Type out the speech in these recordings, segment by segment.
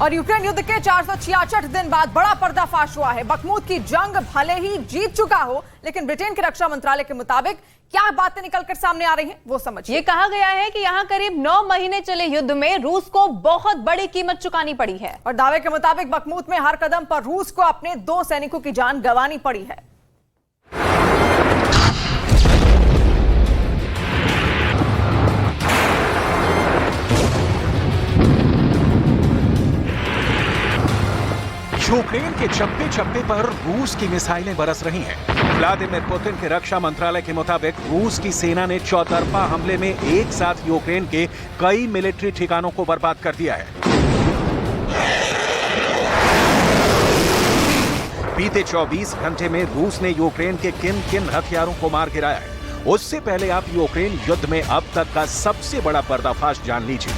और यूक्रेन युद्ध के 466 दिन बाद बड़ा पर्दाफाश हुआ है। बखमुत की जंग भले ही जीत चुका हो, लेकिन ब्रिटेन के रक्षा मंत्रालय के मुताबिक क्या बातें निकलकर सामने आ रही हैं वो समझिए। ये कहा गया है कि यहां करीब 9 महीने चले युद्ध में रूस को बहुत बड़ी कीमत चुकानी पड़ी है। और दावे के मुताबिक बखमुत में हर कदम पर रूस को अपने 2 सैनिकों की जान गंवानी पड़ी है। यूक्रेन के चप्पे चप्पे पर रूस की मिसाइलें बरस रही हैं। व्लादिमीर पुतिन के रक्षा मंत्रालय के मुताबिक रूस की सेना ने चौतरफा हमले में एक साथ यूक्रेन के कई मिलिट्री ठिकानों को बर्बाद कर दिया है। बीते 24 घंटे में रूस ने यूक्रेन के किन किन हथियारों को मार गिराया है, उससे पहले आप यूक्रेन युद्ध में अब तक का सबसे बड़ा पर्दाफाश जान लीजिए।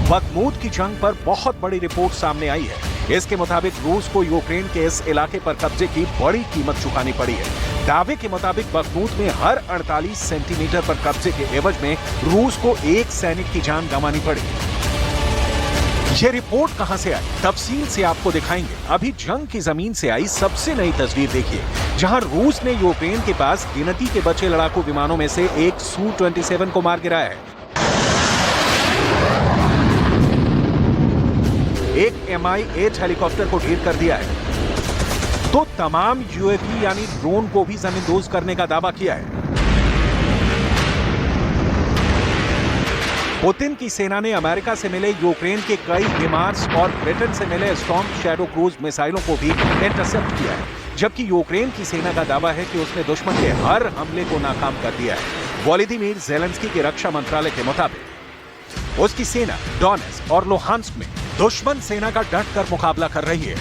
बखमुत की जंग पर बहुत बड़ी रिपोर्ट सामने आई है। इसके मुताबिक रूस को यूक्रेन के इस इलाके पर कब्जे की बड़ी कीमत चुकानी पड़ी है। दावे के मुताबिक बखमुत में हर 48 सेंटीमीटर पर कब्जे के एवज में रूस को एक सैनिक की जान गंवानी पड़ी। यह रिपोर्ट कहां से आई, तफसील से आपको दिखाएंगे। अभी जंग की जमीन से आई सबसे नई तस्वीर देखिए, जहां रूस ने यूक्रेन के पास गिनती के बचे लड़ाकू विमानों में से एक Su-27 को मार गिराया है। एक Mi-8 हेलीकॉप्टर को ढेर कर दिया है, तो तमाम यूएवी यानी ड्रोन को भी जमींदोज करने का दावा किया है। पुतिन की सेना ने अमेरिका से मिले यूक्रेन के कई हिमार्स और ब्रिटेन से मिले स्टॉर्म शैडो क्रूज मिसाइलों को भी इंटरसेप्ट किया है, जबकि यूक्रेन की सेना का दावा है कि उसने दुश्मन के हर हमले को नाकाम कर दिया है। वोलोदिमीर ज़ेलेंस्की के रक्षा मंत्रालय के मुताबिक उसकी सेना डोनेट्स्क और लुहांस्क में दुश्मन सेना का डट कर मुकाबला कर रही है।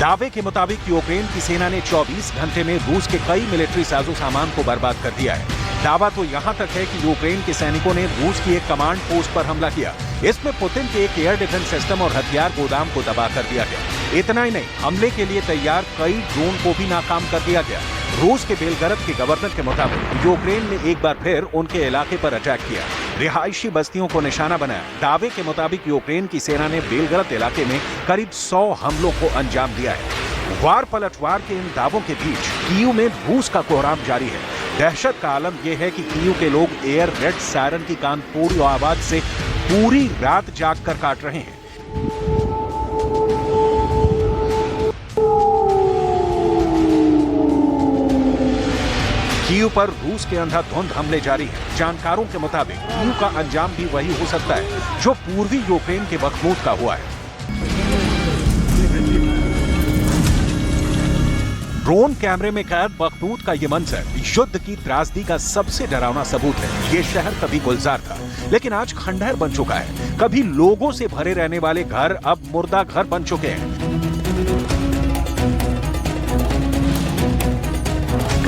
दावे के मुताबिक यूक्रेन की सेना ने 24 घंटे में रूस के कई मिलिट्री साजो सामान को बर्बाद कर दिया है। दावा तो यहां तक है कि यूक्रेन के सैनिकों ने रूस की एक कमांड पोस्ट पर हमला किया। इसमें पुतिन के एक एयर डिफेंस सिस्टम और हथियार गोदाम को तबाह कर दिया गया। इतना ही नहीं, हमले के लिए तैयार कई ड्रोन को भी नाकाम कर दिया गया। रूस के बेलगरद के गवर्नर के मुताबिक यूक्रेन ने एक बार फिर उनके इलाके पर अटैक किया, रिहायशी बस्तियों को निशाना बनाया। दावे के मुताबिक यूक्रेन की सेना ने बेलगरद इलाके में करीब 100 हमलों को अंजाम दिया है। वार पलटवार के इन दावों के बीच कीव में रूस का कोहराम जारी है। दहशत का आलम यह है कि कीव के लोग एयर रेड सायरन की कानपूरी आवाज से पूरी रात जागकर काट रहे हैं। कीव पर रूस के अंधाधुंध हमले जारी हैं। जानकारों के मुताबिक कीव का अंजाम भी वही हो सकता है जो पूर्वी यूक्रेन के बखमुत का हुआ है। ड्रोन कैमरे में कैद बखमुत का ये मंजर युद्ध की त्रासदी का सबसे डरावना सबूत है। ये शहर कभी गुलजार था, लेकिन आज खंडहर बन चुका है। कभी लोगों से भरे रहने वाले घर अब मुर्दा घर बन चुके हैं।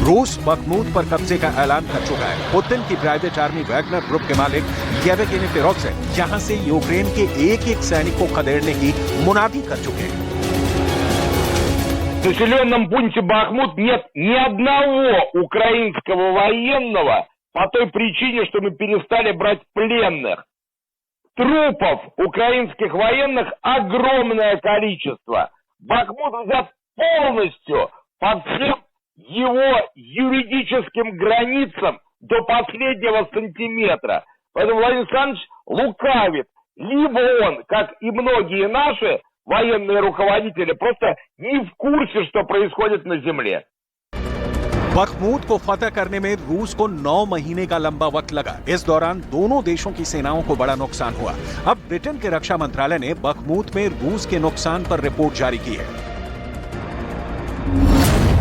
रूस बखमुत पर कब्जे का ऐलान कर चुका है। पुतिन की प्राइवेट आर्मी वैगनर ग्रुप के मालिक येवगेनी प्रिगोजिन यहां से यूक्रेन के एक-एक सैनिक को खदेड़ने की मुनादी कर चुके हैं। В населенном пункте Бахмут нет ни одного украинского военного по той причине, что мы перестали брать пленных. Трупов украинских военных огромное количество. Бахмут взят полностью под всем его юридическим границам до последнего сантиметра. Поэтому Владимир Александрович лукавит. Либо он, как и многие наши военные руководители, просто не в курсе, что происходит на земле. बखमुत को फतह करने में रूस को 9 महीने का लंबा वक्त लगा। इस दौरान दोनों देशों की सेनाओं को बड़ा नुकसान हुआ। अब ब्रिटेन के रक्षा मंत्रालय ने बखमुत में रूस के नुकसान पर रिपोर्ट जारी की है।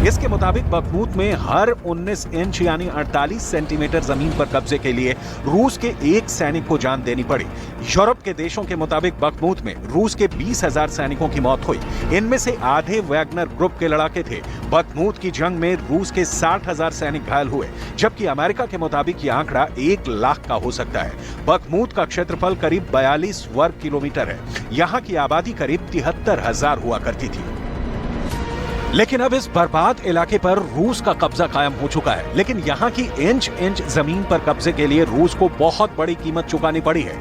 इसके मुताबिक बखमुत में हर 19 इंच यानी 48 सेंटीमीटर जमीन पर कब्जे के लिए रूस के एक सैनिक को जान देनी पड़ी। यूरोप के देशों के मुताबिक बखमुत में रूस के 20,000 सैनिकों की मौत हुई। इनमें से आधे वैगनर ग्रुप के लड़ाके थे। बखमुत की जंग में रूस के 60,000 सैनिक घायल हुए, जबकि अमेरिका के मुताबिक यह आंकड़ा 1 लाख का हो सकता है। बखमुत का क्षेत्रफल करीब 42 वर्ग किलोमीटर है। यहाँ की आबादी करीब 73,000 हुआ करती थी। लेकिन अब इस बर्बाद इलाके पर रूस का कब्जा कायम हो चुका है, लेकिन यहाँ की इंच इंच जमीन पर कब्जे के लिए रूस को बहुत बड़ी कीमत चुकानी पड़ी है।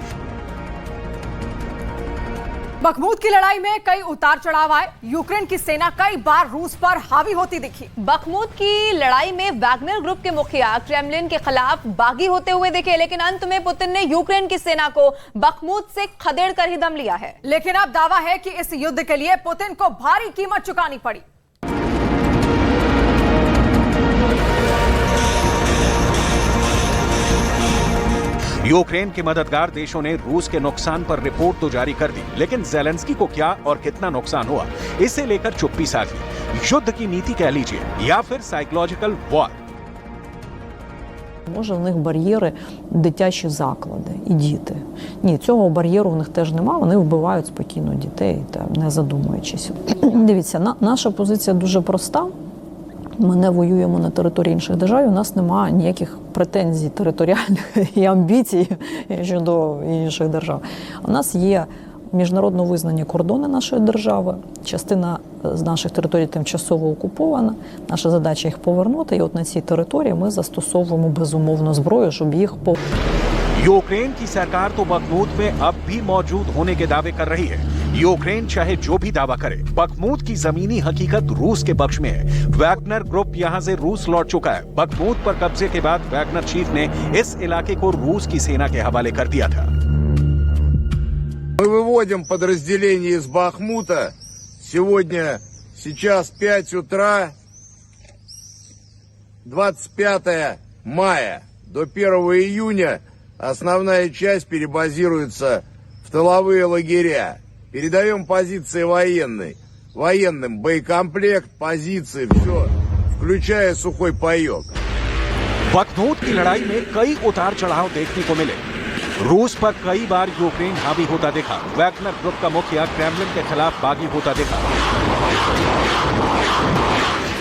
बखमूत की लड़ाई में कई उतार चढ़ाव आए। यूक्रेन की सेना कई बार रूस पर हावी होती दिखी। बखमूत की लड़ाई में वैगनर ग्रुप के मुखिया क्रेमलिन के खिलाफ बागी होते हुए दिखे, लेकिन अंत में पुतिन ने यूक्रेन की सेना को बखमूत से खदेड़ कर ही दम लिया है। लेकिन अब दावा है कि इस युद्ध के लिए पुतिन को भारी कीमत चुकानी पड़ी। यूक्रेन के मददगार देशों ने रूस के नुकसान पर रिपोर्ट तो जारी कर दी, लेकिन ज़ेलेंस्की को क्या और कितना नुकसान हुआ, इसे लेकर चुप्पी साधी। युद्ध की नीति कह लीजिए या फिर साइकोलॉजिकल वॉर। Може, в них бар'єри дитячі заклади і діти. Ні, цього бар'єру в них теж немає, вони вбивають спокійно дітей, не задумуючись. Дивіться, наша позиція дуже проста. Ми не воюємо на території інших держав, у нас немає ніяких претензій територіальних і амбіцій щодо інших держав. У нас є міжнародно визнані кордони нашої держави, частина з наших територій тимчасово окупована, наша задача їх повернути, і от на цій території ми застосовуємо безумовно зброю, щоб їх यूक्रेन की सरकार तो बखमूत में अब भी मौजूद होने के दावे कर रही है। यूक्रेन चाहे जो भी दावा करे, बखमूत की जमीनी हकीकत रूस के पक्ष में है। वैगनर ग्रुप यहां से रूस लौट चुका है। बखमूत पर कब्जे के बाद वैगनर चीफ ने इस इलाके को रूस की सेना के हवाले कर दिया था। Мы выводим подразделение из Бахмута. Сейчас 5 утра, 25 мая. До 1 июня основная часть перебазируется в тыловые лагеря. Передаем позиции военным боекомплект, позиции, все, включая сухой паек. बखमूत की लड़ाई में कई उतार चढ़ाव देखने को मिले। रूस पर कई बार यूक्रेन हावी होता देखा। वैगनर ग्रुप का मुखिया क्रेमलिन के खिलाफ बागी होता देखा,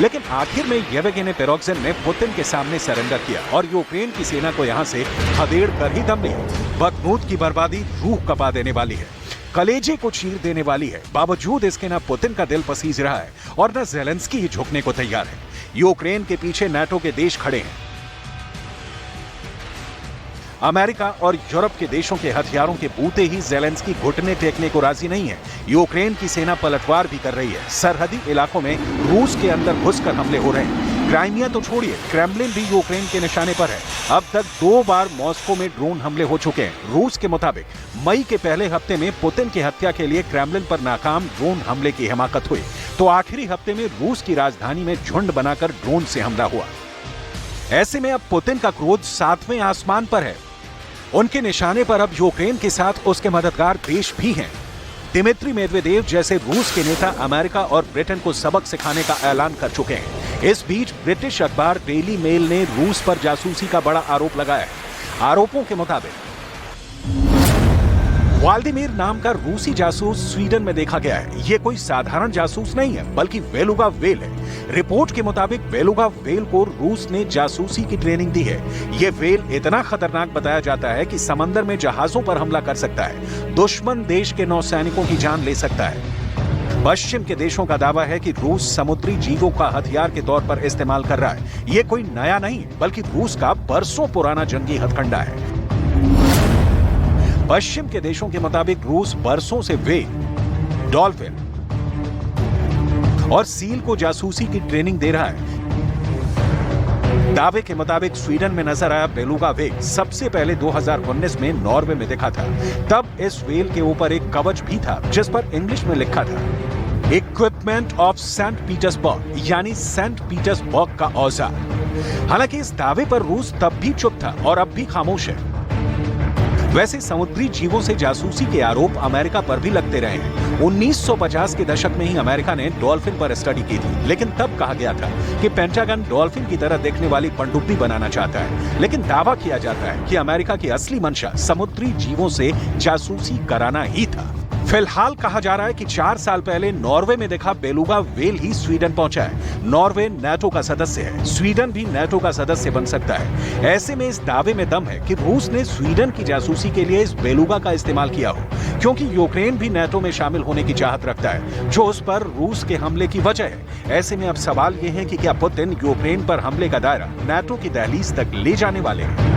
लेकिन आखिर में येवगेनी प्रिगोजिन ने पुतिन के सामने सरेंडर किया और यूक्रेन की सेना को यहां से खदेड़ कर ही दम लिया। बखमूत की बर्बादी रूह कपा देने वाली है, कलेजे को चीर देने वाली है। बावजूद इसके न पुतिन का दिल पसीज रहा है और न ज़ेलेंस्की ही झुकने को तैयार है। यूक्रेन के पीछे नाटो के देश खड़े हैं। अमेरिका और यूरोप के देशों के हथियारों के बूते ही ज़ेलेंस्की घुटने टेकने को राजी नहीं है। यूक्रेन की सेना पलटवार भी कर रही है। सरहदी इलाकों में रूस के अंदर घुसकर हमले हो रहे हैं। क्राइमिया तो छोड़िए, क्रेमलिन भी यूक्रेन के निशाने पर है। अब तक 2 बार मॉस्को में ड्रोन हमले हो चुके हैं। रूस के मुताबिक मई के पहले हफ्ते में पुतिन की हत्या के लिए क्रेमलिन पर नाकाम ड्रोन हमले की हिमाकत हुई, तो आखिरी हफ्ते में रूस की राजधानी में झुंड बनाकर ड्रोन से हमला हुआ। ऐसे में अब पुतिन का क्रोध 7वें आसमान पर है। उनके निशाने पर अब यूक्रेन के साथ उसके मददगार देश भी हैं। दिमित्री मेदवेदेव जैसे रूस के नेता अमेरिका और ब्रिटेन को सबक सिखाने का ऐलान कर चुके हैं। इस बीच ब्रिटिश अखबार डेली मेल ने रूस पर जासूसी का बड़ा आरोप लगाया है। आरोपों के मुताबिक व्लादिमीर नाम का रूसी जासूस स्वीडन में देखा गया है। ये कोई साधारण जासूस नहीं है, बल्कि बेलुगा वेल है। रिपोर्ट के मुताबिक बेलुगा वेल को रूस ने जासूसी की ट्रेनिंग दी है। ये वेल इतना खतरनाक बताया जाता है कि समंदर में जहाजों पर हमला कर सकता है, दुश्मन देश के नौसैनिकों की जान ले सकता है। पश्चिम के देशों का दावा है कि रूस समुद्री जीवों का हथियार के तौर पर इस्तेमाल कर रहा है। ये कोई नया नहीं, बल्कि रूस का बरसों पुराना जंगी हथकंडा है। पश्चिम के देशों के मुताबिक रूस बरसों से व्हेल, डॉल्फिन और सील को जासूसी की ट्रेनिंग दे रहा है। दावे के मुताबिक स्वीडन में नजर आया बेलुगा वेल सबसे पहले 2019 में नॉर्वे में दिखा था। तब इस वेल के ऊपर एक कवच भी था जिस पर इंग्लिश में लिखा था इक्विपमेंट ऑफ सेंट पीटर्सबर्ग, यानी सेंट पीटर्सबर्ग का औजार। हालांकि इस दावे पर रूस तब भी चुप था और अब भी खामोश है। वैसे समुद्री जीवों से जासूसी के आरोप अमेरिका पर भी लगते रहे हैं। 1950 के दशक में ही अमेरिका ने डॉल्फिन पर स्टडी की थी, लेकिन तब कहा गया था कि पेंटागन डॉल्फिन की तरह दिखने वाली पनडुब्बी बनाना चाहता है। लेकिन दावा किया जाता है कि अमेरिका की असली मंशा समुद्री जीवों से जासूसी कराना ही था। फिलहाल कहा जा रहा है कि 4 साल पहले नॉर्वे में देखा बेलुगा व्हेल ही स्वीडन पहुंचा है। नॉर्वे नाटो का सदस्य है, स्वीडन भी नाटो का सदस्य बन सकता है। ऐसे में इस दावे में दम है कि रूस ने स्वीडन की जासूसी के लिए इस बेलुगा का इस्तेमाल किया हो, क्योंकि यूक्रेन भी नाटो में शामिल होने की चाहत रखता है, जो उस पर रूस के हमले की वजह है। ऐसे में अब सवाल यह है कि क्या पुतिन यूक्रेन पर हमले का दायरा नाटो की दहलीज तक ले जाने वाले हैं।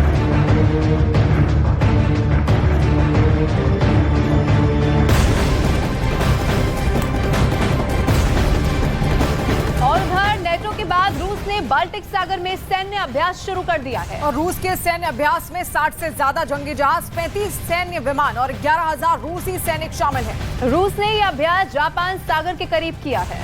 रूस ने बाल्टिक सागर में सैन्य अभ्यास शुरू कर दिया है और रूस के सैन्य अभ्यास में 60 से ज्यादा जंगी जहाज, 35 सैन्य विमान और 11,000 रूसी सैनिक शामिल हैं। रूस ने यह अभ्यास जापान सागर के करीब किया है।